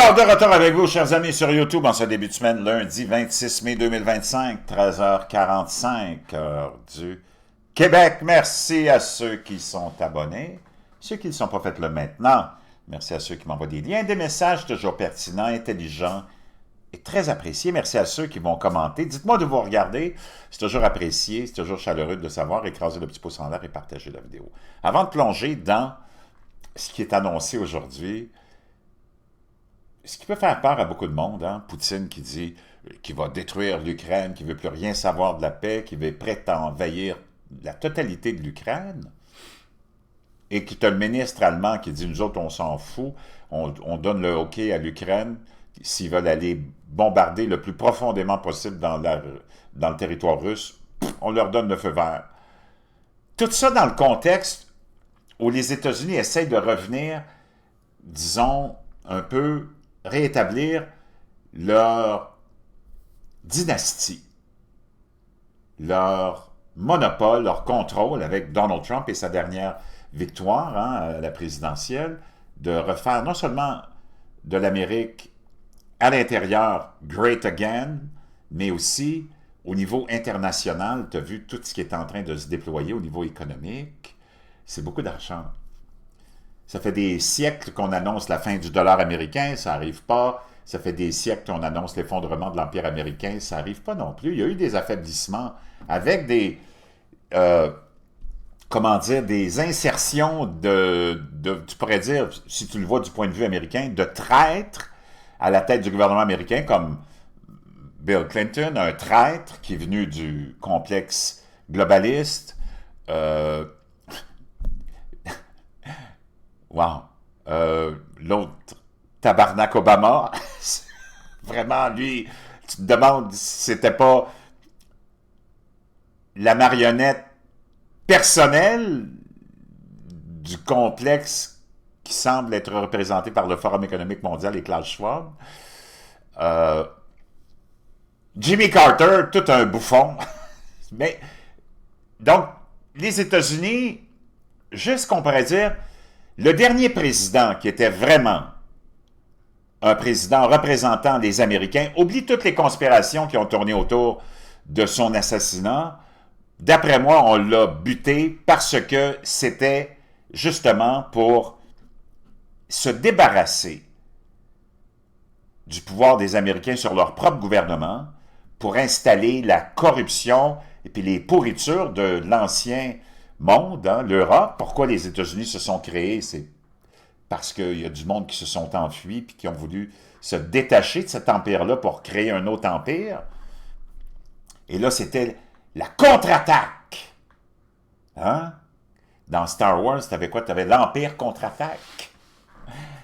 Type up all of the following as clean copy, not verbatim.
Alors, de retour avec vous, chers amis, sur YouTube, en ce début de semaine, lundi 26 mai 2025, 13h45, heure du Québec. Merci à ceux qui sont abonnés, ceux qui ne sont pas fait le maintenant. Merci à ceux qui m'envoient des liens, des messages toujours pertinents, intelligents et très appréciés. Merci à ceux qui vont commenter. Dites-moi de vous regarder, c'est toujours apprécié, c'est toujours chaleureux de le savoir. Écrasez le petit pouce en l'air et partagez la vidéo. Avant de plonger dans ce qui est annoncé aujourd'hui, ce qui peut faire peur à beaucoup de monde, hein? Poutine qui dit qu'il va détruire l'Ukraine, qu'il ne veut plus rien savoir de la paix, qu'il est prêt à envahir la totalité de l'Ukraine, et que tu as le ministre allemand qui dit « Nous autres, on s'en fout, on donne le OK à l'Ukraine s'ils veulent aller bombarder le plus profondément possible dans le territoire russe, on leur donne le feu vert. » Tout ça dans le contexte où les États-Unis essayent de revenir, disons, un peu rétablir leur dynastie, leur monopole, leur contrôle avec Donald Trump et sa dernière victoire à la présidentielle, de refaire non seulement de l'Amérique à l'intérieur great again, mais aussi au niveau international. Tu as vu tout ce qui est en train de se déployer au niveau économique. C'est beaucoup d'argent. Ça fait des siècles qu'on annonce la fin du dollar américain, ça n'arrive pas. Ça fait des siècles qu'on annonce l'effondrement de l'Empire américain, ça n'arrive pas non plus. Il y a eu des affaiblissements avec des, comment dire, des insertions tu pourrais dire, si tu le vois du point de vue américain, de traîtres à la tête du gouvernement américain, comme Bill Clinton, un traître qui est venu du complexe globaliste. Wow. L'autre, Tabarnak Obama, vraiment, lui, tu te demandes si c'était pas la marionnette personnelle du complexe qui semble être représenté par le Forum économique mondial et Klaus Schwab. Jimmy Carter, tout un bouffon. Mais, donc, les États-Unis, juste qu'on pourrait dire, le dernier président qui était vraiment un président représentant les Américains, oublie toutes les conspirations qui ont tourné autour de son assassinat. D'après moi, on l'a buté parce que c'était justement pour se débarrasser du pouvoir des Américains sur leur propre gouvernement, pour installer la corruption et puis les pourritures de l'ancien monde, hein, l'Europe. Pourquoi les États-Unis se sont créés? C'est parce qu'il y a du monde qui se sont enfuis puis qui ont voulu se détacher de cet empire-là pour créer un autre empire. Et là, c'était la contre-attaque. Hein? Dans Star Wars, tu avais quoi? Tu avais l'Empire contre-attaque.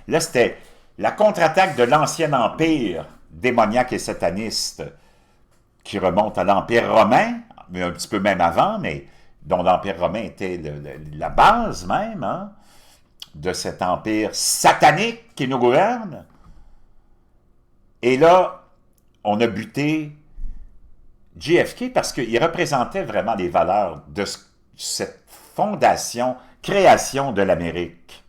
Là, c'était la contre-attaque de l'ancien empire démoniaque et sataniste qui remonte à l'Empire romain, mais un petit peu même avant, mais dont l'Empire romain était la base même, hein, de cet empire satanique qui nous gouverne. Et là, on a buté JFK parce qu'il représentait vraiment les valeurs de cette fondation, création de l'Amérique.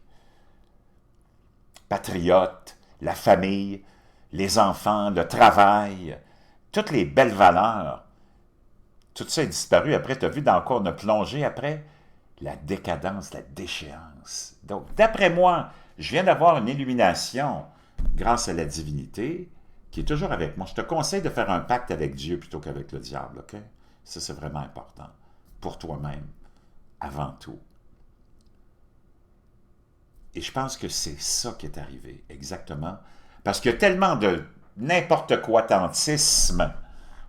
Patriote, la famille, les enfants, le travail, toutes les belles valeurs. Tout ça est disparu. Après, tu as vu dans quoi on a plongé après? La décadence, la déchéance. Donc, d'après moi, je viens d'avoir une illumination grâce à la divinité qui est toujours avec moi. Je te conseille de faire un pacte avec Dieu plutôt qu'avec le diable, OK? Ça, c'est vraiment important. Pour toi-même, avant tout. Et je pense que c'est ça qui est arrivé, exactement. Parce qu'il y a tellement de n'importe quoi tantisme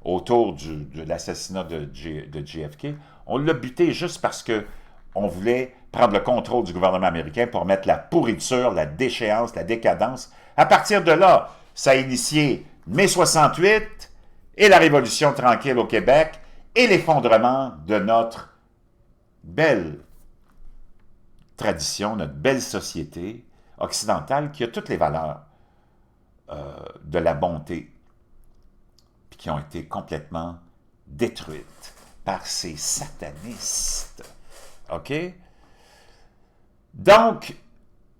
autour de l'assassinat de JFK. On l'a buté juste parce que on voulait prendre le contrôle du gouvernement américain pour mettre la pourriture, la déchéance, la décadence. À partir de là, ça a initié mai 68 et la Révolution tranquille au Québec et l'effondrement de notre belle tradition, notre belle société occidentale qui a toutes les valeurs de la bonté, puis qui ont été complètement détruites par ces satanistes. OK? Donc,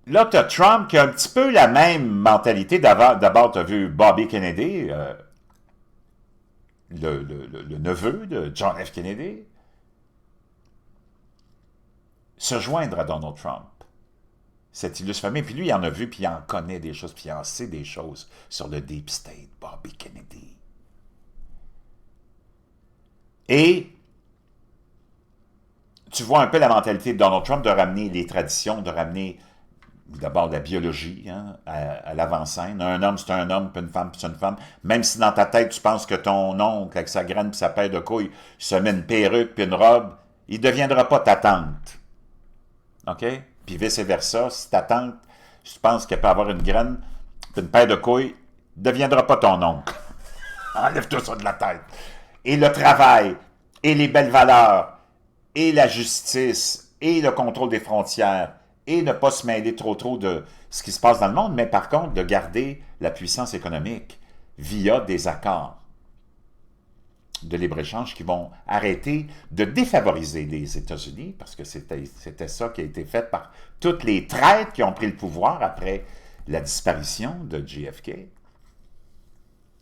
là, tu as Trump qui a un petit peu la même mentalité. D'abord, tu as vu Bobby Kennedy, le neveu de John F. Kennedy, se joindre à Donald Trump. Cette illustre famille. Puis lui, il en a vu, puis il en connaît des choses, puis il en sait des choses sur le Deep State, Bobby Kennedy. Et tu vois un peu la mentalité de Donald Trump de ramener les traditions, de ramener d'abord la biologie hein, à l'avant-scène. Un homme, c'est un homme, puis une femme, c'est une femme. Même si dans ta tête, tu penses que ton oncle, avec sa graine puis sa paire de couilles, se met une perruque puis une robe, il ne deviendra pas ta tante. OK? Puis vice-versa, si ta tante, tu penses qu'elle peut avoir une graine puis une paire de couilles, ne deviendra pas ton oncle. Enlève-toi ça de la tête. Et le travail, et les belles valeurs, et la justice, et le contrôle des frontières, et ne pas se mêler trop de ce qui se passe dans le monde, mais par contre de garder la puissance économique via des accords de libre-échange qui vont arrêter de défavoriser les États-Unis, parce que c'était ça qui a été fait par toutes les traîtres qui ont pris le pouvoir après la disparition de JFK.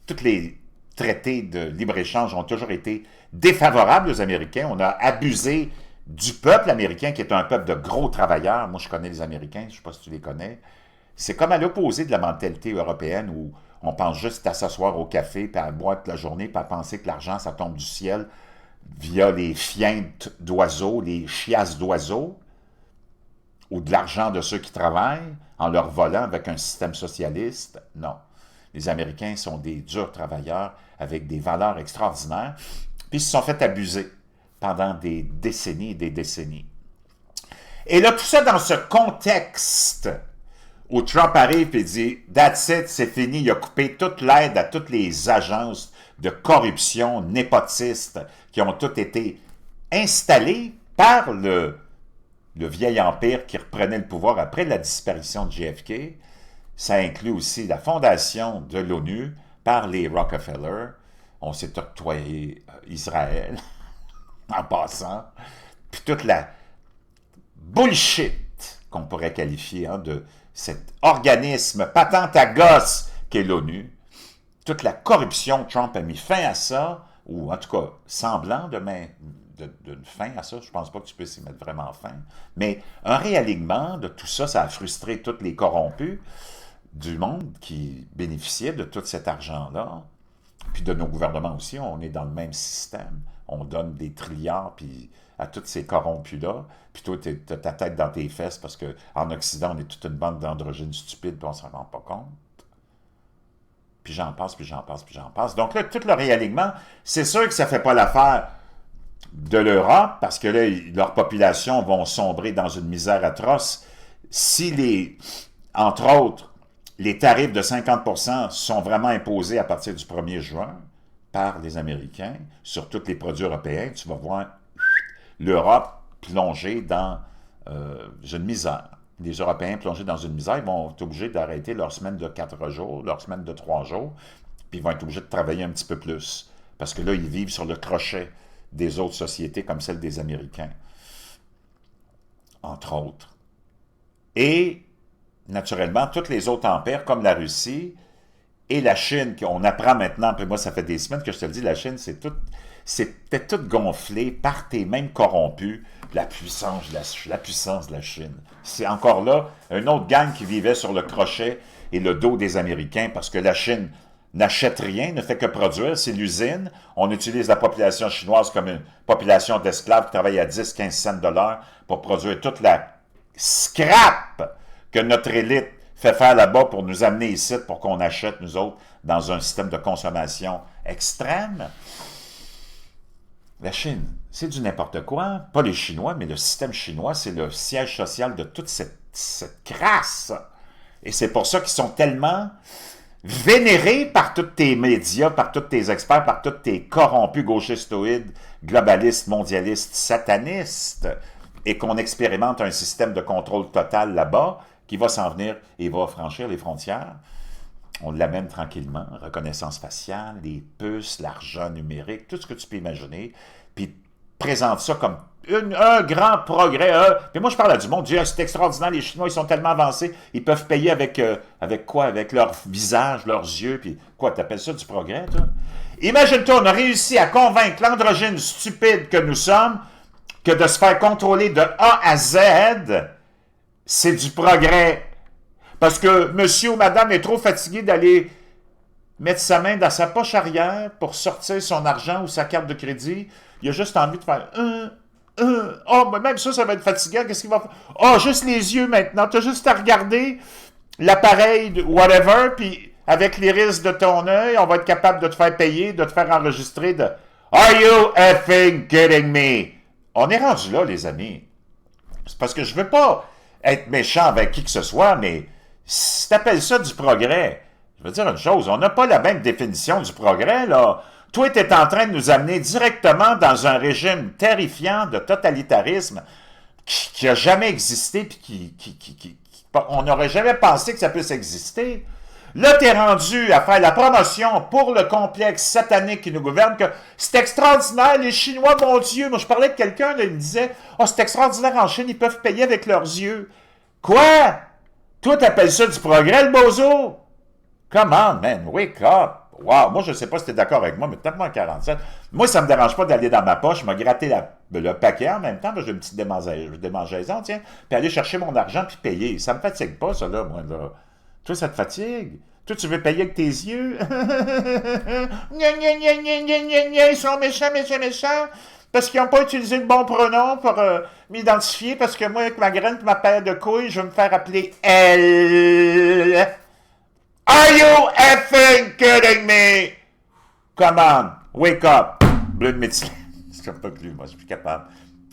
Tous les traités de libre-échange ont toujours été défavorables aux Américains. On a abusé du peuple américain, qui est un peuple de gros travailleurs. Moi, je connais les Américains, je ne sais pas si tu les connais. C'est comme à l'opposé de la mentalité européenne où on pense juste à s'asseoir au café, puis à boire toute la journée, puis à penser que l'argent, ça tombe du ciel via les fientes d'oiseaux, les chiasses d'oiseaux, ou de l'argent de ceux qui travaillent en leur volant avec un système socialiste. Non. Les Américains sont des durs travailleurs avec des valeurs extraordinaires, puis ils se sont fait abuser pendant des décennies et des décennies. Et là, tout ça dans ce contexte où Trump arrive et dit « That's it, c'est fini », il a coupé toute l'aide à toutes les agences de corruption népotistes qui ont toutes été installées par le vieil empire qui reprenait le pouvoir après la disparition de JFK. Ça inclut aussi la fondation de l'ONU par les Rockefeller. On s'est octroyé Israël, en passant. Puis toute la bullshit qu'on pourrait qualifier hein, de cet organisme patente à gosse qu'est l'ONU. Toute la corruption, Trump a mis fin à ça, ou en tout cas semblant d'une fin à ça. Je ne pense pas que tu puisses y mettre vraiment fin. Mais un réalignement de tout ça, ça a frustré tous les corrompus du monde qui bénéficiaient de tout cet argent-là. Puis de nos gouvernements aussi, on est dans le même système. On donne des trilliards puis à tous ces corrompus-là. Puis toi, tu as ta tête dans tes fesses parce qu'en Occident, on est toute une bande d'androgynes stupides puis on ne s'en rend pas compte. Puis j'en passe, puis j'en passe, puis j'en passe. Donc là, tout le réalignement, c'est sûr que ça ne fait pas l'affaire de l'Europe parce que là, leurs populations vont sombrer dans une misère atroce. Si entre autres, les tarifs de 50% sont vraiment imposés à partir du 1er juin par les Américains sur tous les produits européens, tu vas voir l'Europe plonger dans une misère. Les Européens plongés dans une misère, ils vont être obligés d'arrêter leur semaine de 4 jours, leur semaine de 3 jours, puis ils vont être obligés de travailler un petit peu plus. Parce que là, ils vivent sur le crochet des autres sociétés comme celle des Américains, entre autres. Et naturellement, toutes les autres empires, comme la Russie et la Chine, qu'on apprend maintenant, puis moi, ça fait des semaines que je te le dis, la Chine, c'était tout gonflé par tes mêmes corrompus, la puissance de la Chine. C'est encore là un autre gang qui vivait sur le crochet et le dos des Américains, parce que la Chine n'achète rien, ne fait que produire, c'est l'usine. On utilise la population chinoise comme une population d'esclaves qui travaille à 10-15 cents de l'heure pour produire toute la scrap que notre élite fait faire là-bas pour nous amener ici, pour qu'on achète, nous autres, dans un système de consommation extrême. La Chine, c'est du n'importe quoi. Pas les Chinois, mais le système chinois, c'est le siège social de toute cette crasse. Et c'est pour ça qu'ils sont tellement vénérés par tous tes médias, par tous tes experts, par tous tes corrompus gauchistoïdes, globalistes, mondialistes, satanistes, et qu'on expérimente un système de contrôle total là-bas, qui va s'en venir et va franchir les frontières. On l'amène tranquillement, reconnaissance faciale, les puces, l'argent numérique, tout ce que tu peux imaginer. Puis présente ça comme un grand progrès. Puis moi, je parle à du monde, je dis, c'est extraordinaire, les Chinois, ils sont tellement avancés, ils peuvent payer avec quoi? Avec leur visage, leurs yeux, puis quoi, t'appelles ça du progrès, toi? Imagine-toi, on a réussi à convaincre l'androgyne stupide que nous sommes que de se faire contrôler de A à Z, c'est du progrès. Parce que monsieur ou madame est trop fatigué d'aller mettre sa main dans sa poche arrière pour sortir son argent ou sa carte de crédit. Il a juste envie de faire oh, mais même ça va être fatigant. Qu'est-ce qu'il va faire? Oh, juste les yeux maintenant. Tu as juste à regarder l'appareil, whatever, puis avec l'iris de ton œil, on va être capable de te faire payer, de te faire enregistrer de Are you effing kidding me? On est rendu là, les amis. C'est parce que je veux pas être méchant avec qui que ce soit, mais si tu appelles ça du progrès, je veux dire une chose, on n'a pas la même définition du progrès, là. Toi, tu es en train de nous amener directement dans un régime terrifiant de totalitarisme qui n'a jamais existé, puis on n'aurait jamais pensé que ça puisse exister. Là, tu es rendu à faire la promotion pour le complexe satanique qui nous gouverne, que c'est extraordinaire, les Chinois, mon Dieu. Moi, je parlais de quelqu'un, il me disait, oh, c'est extraordinaire en Chine, ils peuvent payer avec leurs yeux. Quoi? Toi, t'appelles ça du progrès, le bozo? Come on, man, wake up. Wow, moi, je ne sais pas si tu es d'accord avec moi, mais tape-moi en 47. Moi, ça ne me dérange pas d'aller dans ma poche, me gratter le paquet en même temps, j'ai une petite démangeaison, tiens, puis aller chercher mon argent puis payer. Ça me fatigue pas, ça, là, moi, là. Toi, ça te fatigue? Toi, tu veux payer avec tes yeux? Ils sont méchants, méchants, méchants, parce qu'ils n'ont pas utilisé le bon pronom pour m'identifier, parce que moi, avec ma graine et ma paire de couilles, je vais me faire appeler elle. Are you effing kidding me? Come on, wake up. Bleu de médecin. Je suis pas plus, moi, je suis plus capable.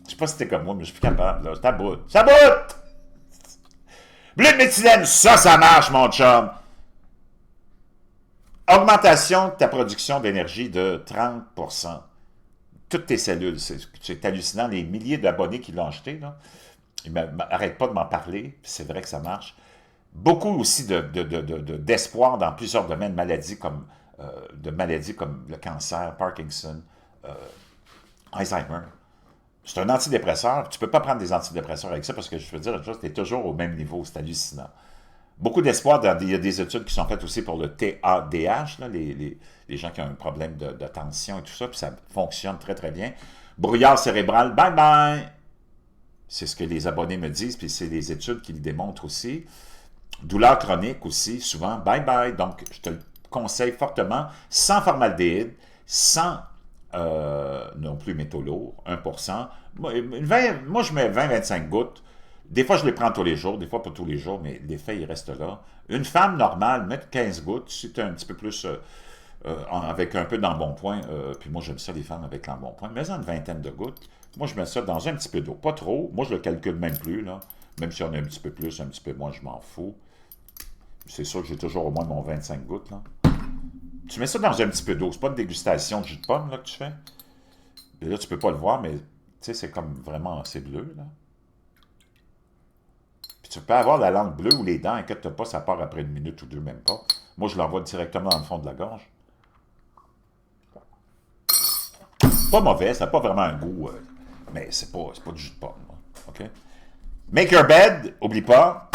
Je sais pas si t'es comme moi, mais je suis plus capable, là. Ça boute. Ça boute! Bleu de méthylène, ça marche, mon chum. Augmentation de ta production d'énergie de 30%. Toutes tes cellules, c'est hallucinant. Les milliers d'abonnés qui l'ont acheté, là, ils n'arrêtent pas de m'en parler, c'est vrai que ça marche. Beaucoup aussi d'espoir dans plusieurs domaines, maladies comme le cancer, Parkinson, Alzheimer. C'est un antidépresseur. Tu ne peux pas prendre des antidépresseurs avec ça parce que je veux dire, tu es toujours au même niveau. C'est hallucinant. Beaucoup d'espoir. Il y a des études qui sont faites aussi pour le TADH, là, les gens qui ont un problème de tension et tout ça, puis ça fonctionne très, très bien. Brouillard cérébral, bye bye! C'est ce que les abonnés me disent, puis c'est les études qui le démontrent aussi. Douleur chronique aussi, souvent, bye bye. Donc, je te le conseille fortement, sans formaldéhyde, sans non plus métaux lourds, 1%. Moi, je mets 20-25 gouttes. Des fois, je les prends tous les jours, des fois pas tous les jours, mais l'effet, il reste là. Une femme normale, mettre 15 gouttes, si tu es un petit peu plus avec un peu d'embonpoint, puis moi, j'aime ça, les femmes avec l'embonpoint, mais une vingtaine de gouttes. Moi, je mets ça dans un petit peu d'eau, pas trop. Moi, je le calcule même plus, là. Même si on a un petit peu plus, un petit peu moins, je m'en fous. C'est sûr que j'ai toujours au moins mon 25 gouttes, là. Tu mets ça dans un petit peu d'eau. C'est pas une dégustation de jus de pomme, là, que tu fais. Et là, tu peux pas le voir, mais, tu sais, c'est comme vraiment assez bleu, là. Puis tu peux avoir la langue bleue ou les dents, inquiète-toi pas, ça part après une minute ou deux, même pas. Moi, je l'envoie directement dans le fond de la gorge. Pas mauvais, ça n'a pas vraiment un goût, mais c'est pas du jus de pomme, là. OK? Make your bed, oublie pas.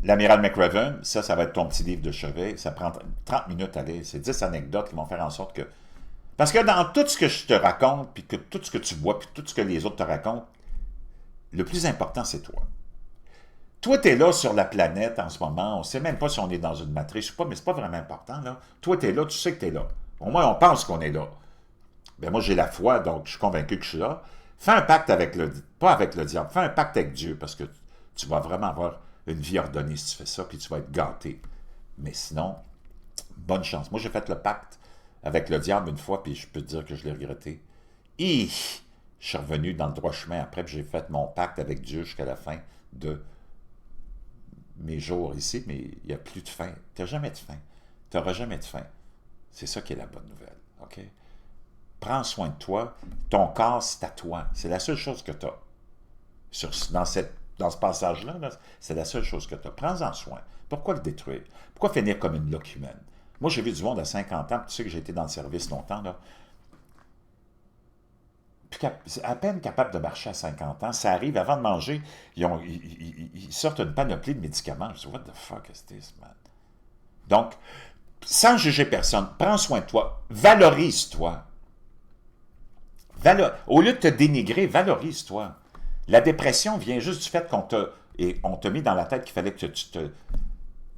L'amiral McRaven, ça va être ton petit livre de chevet. Ça prend 30 minutes à lire. C'est 10 anecdotes qui vont faire en sorte que... Parce que dans tout ce que je te raconte, puis que tout ce que tu vois, puis tout ce que les autres te racontent, le plus important, c'est toi. Toi, tu es là sur la planète en ce moment. On ne sait même pas si on est dans une matrice ou pas, mais c'est pas vraiment important, là. Toi, tu es là, tu sais que tu es là. Au moins, on pense qu'on est là. Ben moi, j'ai la foi, donc je suis convaincu que je suis là. Fais un pacte avec pas avec le diable, fais un pacte avec Dieu, parce que tu vas vraiment avoir une vie ordonnée si tu fais ça, puis tu vas être gâté. Mais sinon, bonne chance. Moi, j'ai fait le pacte avec le diable une fois, puis je peux te dire que je l'ai regretté. Je suis revenu dans le droit chemin après, puis j'ai fait mon pacte avec Dieu jusqu'à la fin de mes jours ici, mais il n'y a plus de fin. Tu n'as jamais de fin. Tu n'auras jamais de fin. C'est ça qui est la bonne nouvelle, OK? Prends soin de toi. Ton corps, c'est à toi. C'est la seule chose que tu as. Dans ce passage-là, c'est la seule chose que tu as. Prends-en soin. Pourquoi le détruire? Pourquoi finir comme une loque humaine? Moi, j'ai vu du monde à 50 ans, tu sais que j'ai été dans le service longtemps, là. à peine capables de marcher à 50 ans. Ça arrive, avant de manger, ils sortent une panoplie de médicaments. Je dis, what the fuck is this, man? Donc, sans juger personne, prends soin de toi, valorise-toi. Au lieu de te dénigrer, valorise-toi. La dépression vient juste du fait on t'a mis dans la tête qu'il fallait que tu te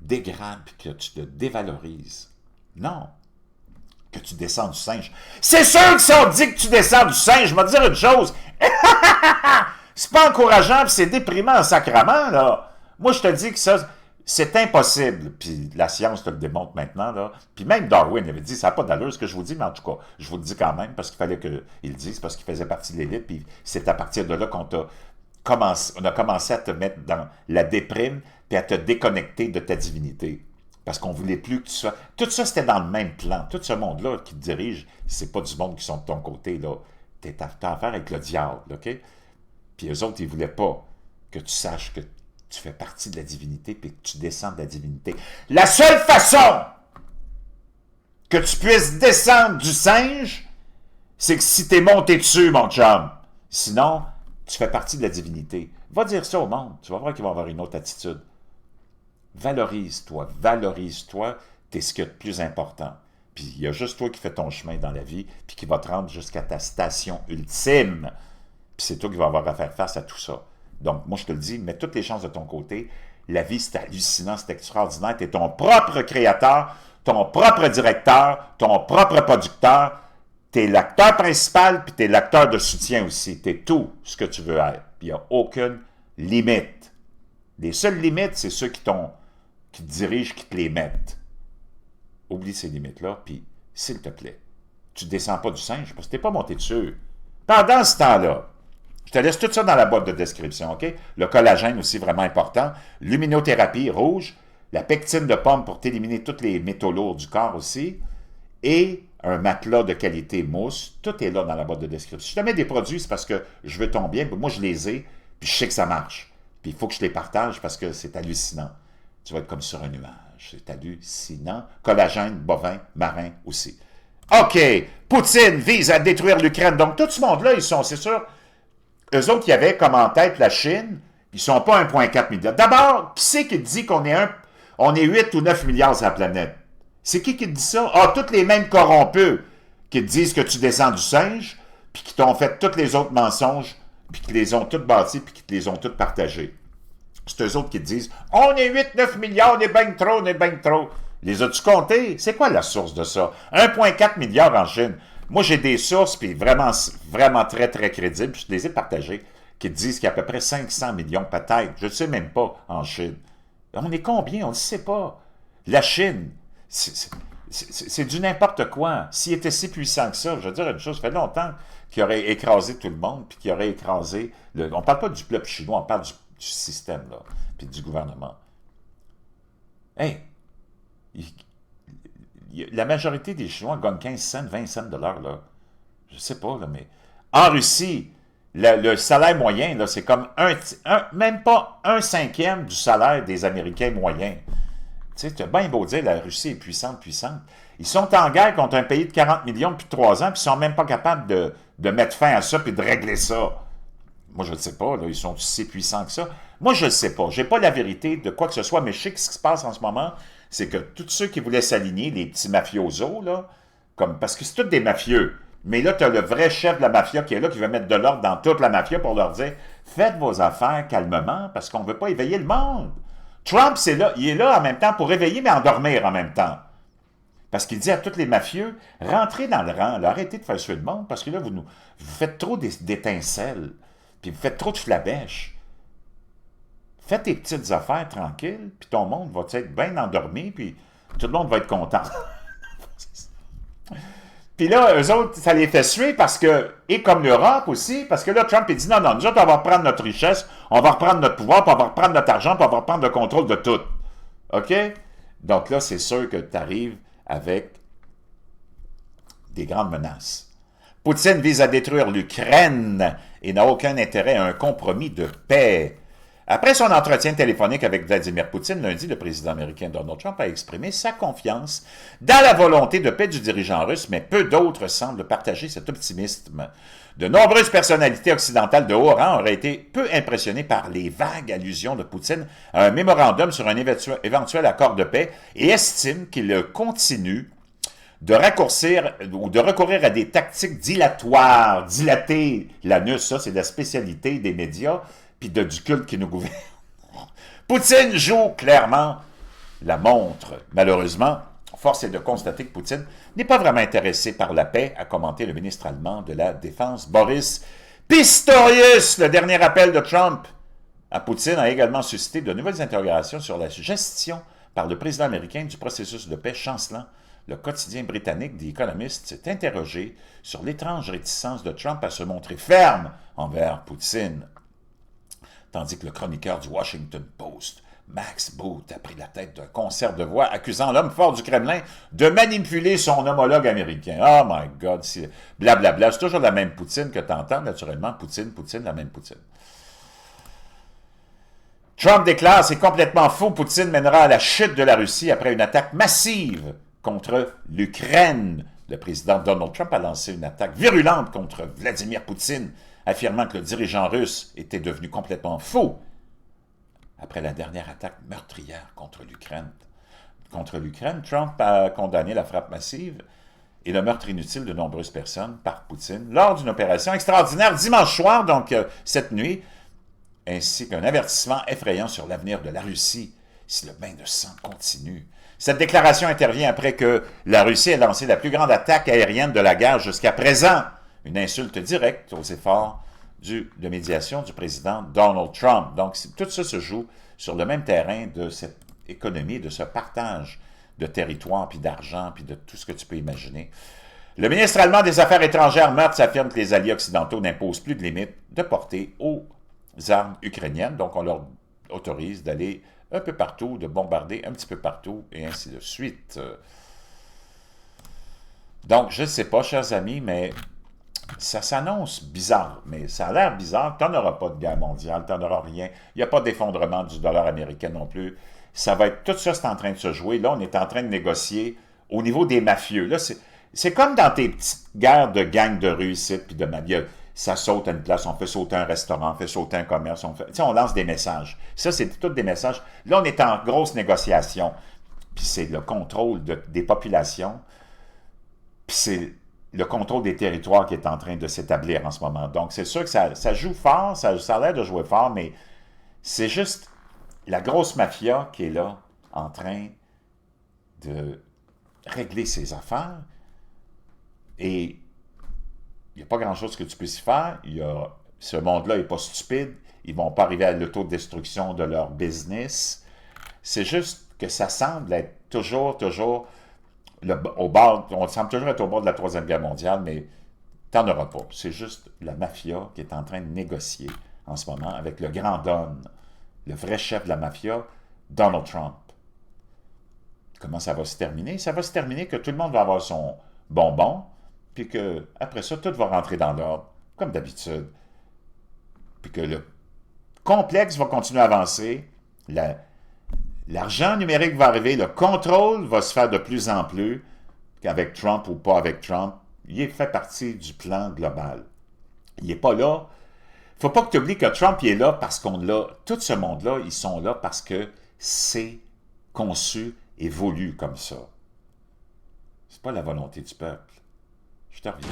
dégrades et que tu te dévalorises. Non. Que tu descends du singe. C'est sûr que si on dit que tu descends du singe, je vais te dire une chose. C'est pas encourageant, c'est déprimant en sacrament, là. Moi, je te dis que ça, c'est impossible. Puis la science te le démontre maintenant, là. Puis même Darwin avait dit, ça n'a pas d'allure ce que je vous dis, mais en tout cas, je vous le dis quand même, parce qu'il fallait qu'il le dise, parce qu'il faisait partie de l'élite, puis c'est à partir de là on a commencé à te mettre dans la déprime, puis à te déconnecter de ta divinité. Parce qu'on ne voulait plus que tu sois... Tout ça, c'était dans le même plan. Tout ce monde-là qui te dirige, c'est pas du monde qui sont de ton côté, là. T'as affaire avec le diable, OK? Puis eux autres, ils voulaient pas que tu saches que tu fais partie de la divinité puis que tu descends de la divinité. La seule façon que tu puisses descendre du singe, c'est que si t'es monté dessus, mon chum. Sinon, tu fais partie de la divinité. Va dire ça au monde. Tu vas voir qu'ils vont avoir une autre attitude. Valorise-toi, t'es ce qu'il y a de plus important. Puis il y a juste toi qui fais ton chemin dans la vie, puis qui va te rendre jusqu'à ta station ultime. Puis c'est toi qui vas avoir à faire face à tout ça. Donc, moi, je te le dis, mets toutes les chances de ton côté. La vie, c'est hallucinant, c'est extraordinaire. Tu es ton propre créateur, ton propre directeur, ton propre producteur. Tu es l'acteur principal, puis tu es l'acteur de soutien aussi. Tu es tout ce que tu veux être. Puis il n'y a aucune limite. Les seules limites, c'est ceux qui te dirigent, qui te les mettent. Oublie ces limites-là, puis s'il te plaît, tu ne descends pas du singe parce que tu n'es pas monté dessus. Pendant ce temps-là, je te laisse tout ça dans la boîte de description, OK? Le collagène aussi, vraiment important. Luminothérapie rouge, la pectine de pomme pour t'éliminer tous les métaux lourds du corps aussi, et un matelas de qualité mousse. Tout est là dans la boîte de description. Si je te mets des produits, c'est parce que je veux ton bien. Moi, je les ai, puis je sais que ça marche. Puis il faut que je les partage parce que c'est hallucinant. Tu vas être comme sur un nuage. C'est hallucinant. Collagène, bovin, marin aussi. OK. Poutine vise à détruire l'Ukraine. Donc, tout ce monde-là, ils sont, c'est sûr, eux autres, qui avaient comme en tête la Chine, ils ne sont pas 1,4 milliard. D'abord, qui c'est qui dit qu'on est 8 ou 9 milliards sur la planète? C'est qui te dit ça? Ah, tous les mêmes corrompus qui te disent que tu descends du singe, puis qui t'ont fait tous les autres mensonges, puis qui les ont tous bâtis, puis qui te les ont tous partagés. C'est eux autres qui te disent « On est 8-9 milliards, on est bien trop, on est bien trop. » Les as-tu comptés? C'est quoi la source de ça? 1,4 milliard en Chine. Moi, j'ai des sources, puis vraiment, vraiment très, très crédibles, je les ai partagées, qui te disent qu'il y a à peu près 500 millions, peut-être, je ne sais même pas, en Chine. On est combien? On ne sait pas. La Chine, c'est du n'importe quoi. S'il était si puissant que ça, je veux dire une chose, ça fait longtemps qu'il aurait écrasé tout le monde, puis qu'il aurait écrasé... On ne parle pas du peuple chinois, on parle du système, là, puis du gouvernement. Hey! La majorité des Chinois gagnent 15 cents, 20 cents de l'heure, là. Je sais pas, là, mais... En Russie, le salaire moyen, là, c'est comme même pas 1/5 du salaire des Américains moyens. Tu sais, tu as bien beau dire, la Russie est puissante, puissante. Ils sont en guerre contre un pays de 40 millions depuis 3 ans, puis ils sont même pas capables de mettre fin à ça, puis de régler ça. Moi, je ne sais pas, là, ils sont si puissants que ça. Moi, je ne sais pas. Je n'ai pas la vérité de quoi que ce soit, mais je sais que ce qui se passe en ce moment, c'est que tous ceux qui voulaient s'aligner, les petits mafiosos, là, parce que c'est tous des mafieux, mais là, tu as le vrai chef de la mafia qui est là, qui veut mettre de l'ordre dans toute la mafia pour leur dire « Faites vos affaires calmement, parce qu'on ne veut pas éveiller le monde. » Trump, il est là en même temps pour réveiller, mais endormir en même temps. Parce qu'il dit à tous les mafieux, rentrez dans le rang, là, arrêtez de faire suer le monde, parce que là, vous faites trop d'étincelles, puis vous faites trop de flabèches. Fais tes petites affaires tranquilles, puis ton monde va être bien endormi, puis tout le monde va être content. Puis là, eux autres, ça les fait suer parce que, et comme l'Europe aussi, parce que là, Trump, il dit non, nous autres, on va reprendre notre richesse, on va reprendre notre pouvoir, puis on va reprendre notre argent, puis on va reprendre le contrôle de tout. OK? Donc là, c'est sûr que tu arrives avec des grandes menaces. Poutine vise à détruire l'Ukraine et n'a aucun intérêt à un compromis de paix. Après son entretien téléphonique avec Vladimir Poutine lundi, le président américain Donald Trump a exprimé sa confiance dans la volonté de paix du dirigeant russe, mais peu d'autres semblent partager cet optimisme. De nombreuses personnalités occidentales de haut rang auraient été peu impressionnées par les vagues allusions de Poutine à un mémorandum sur un éventuel accord de paix et estiment qu'il continue de raccourcir ou de recourir à des tactiques dilatoires, dilater l'anus, ça c'est la spécialité des médias, puis du culte qui nous gouverne. Poutine joue clairement la montre. Malheureusement, force est de constater que Poutine n'est pas vraiment intéressé par la paix, a commenté le ministre allemand de la Défense, Boris Pistorius. Le dernier appel de Trump à Poutine a également suscité de nouvelles interrogations sur la gestion par le président américain du processus de paix chancelant. Le quotidien britannique The Economist s'est interrogé sur l'étrange réticence de Trump à se montrer ferme envers Poutine. Tandis que le chroniqueur du Washington Post, Max Boot, a pris la tête d'un concert de voix accusant l'homme fort du Kremlin de manipuler son homologue américain. Oh my God, blablabla. C'est toujours la même Poutine que tu entends, naturellement. Poutine, la même Poutine. Trump déclare « C'est complètement faux. Poutine mènera à la chute de la Russie après une attaque massive contre l'Ukraine. » Le président Donald Trump a lancé une attaque virulente contre Vladimir Poutine, affirmant que le dirigeant russe était devenu complètement fou après la dernière attaque meurtrière contre l'Ukraine. Contre l'Ukraine, Trump a condamné la frappe massive et le meurtre inutile de nombreuses personnes par Poutine lors d'une opération extraordinaire dimanche soir, donc cette nuit, ainsi qu'un avertissement effrayant sur l'avenir de la Russie si le bain de sang continue. Cette déclaration intervient après que la Russie ait lancé la plus grande attaque aérienne de la guerre jusqu'à présent, une insulte directe aux efforts de médiation du président Donald Trump. Donc, tout ça se joue sur le même terrain de cette économie, de ce partage de territoire, puis d'argent, puis de tout ce que tu peux imaginer. Le ministre allemand des Affaires étrangères, Merz, affirme que les alliés occidentaux n'imposent plus de limites de portée aux armes ukrainiennes. Donc, on leur autorise d'aller un peu partout, de bombarder un petit peu partout, et ainsi de suite. Donc, je ne sais pas, chers amis, mais ça s'annonce bizarre, mais ça a l'air bizarre. Tu n'en auras pas de guerre mondiale, tu n'en auras rien. Il n'y a pas d'effondrement du dollar américain non plus. Ça va être, tout ça, c'est en train de se jouer. Là, on est en train de négocier au niveau des mafieux. Là, c'est comme dans tes petites guerres de gangs de rue ici, puis de mafia. Ça saute à une place, on fait sauter un restaurant, on fait sauter un commerce, on lance des messages. Ça, c'est tous des messages. Là, on est en grosse négociation. Puis c'est le contrôle des populations. Puis c'est le contrôle des territoires qui est en train de s'établir en ce moment. Donc, c'est sûr que ça joue fort, ça a l'air de jouer fort, mais c'est juste la grosse mafia qui est là, en train de régler ses affaires. Et il n'y a pas grand-chose que tu puisses y faire. Ce monde-là n'est pas stupide. Ils ne vont pas arriver à l'autodestruction de leur business. C'est juste que ça semble être toujours au bord, on semble toujours être au bord de la Troisième Guerre mondiale, mais tu n'en auras pas. C'est juste la mafia qui est en train de négocier en ce moment avec le grand Don, le vrai chef de la mafia, Donald Trump. Comment ça va se terminer? Ça va se terminer que tout le monde va avoir son bonbon, puis qu'après ça, tout va rentrer dans l'ordre, comme d'habitude. Puis que le complexe va continuer à avancer, l'argent numérique va arriver, le contrôle va se faire de plus en plus, qu'avec Trump ou pas avec Trump, il fait partie du plan global. Il n'est pas là. Il ne faut pas que tu oublies que Trump il est là parce qu'on l'a. Tout ce monde-là, ils sont là parce que c'est conçu et voulu comme ça. C'est pas la volonté du peuple. Je te reviens.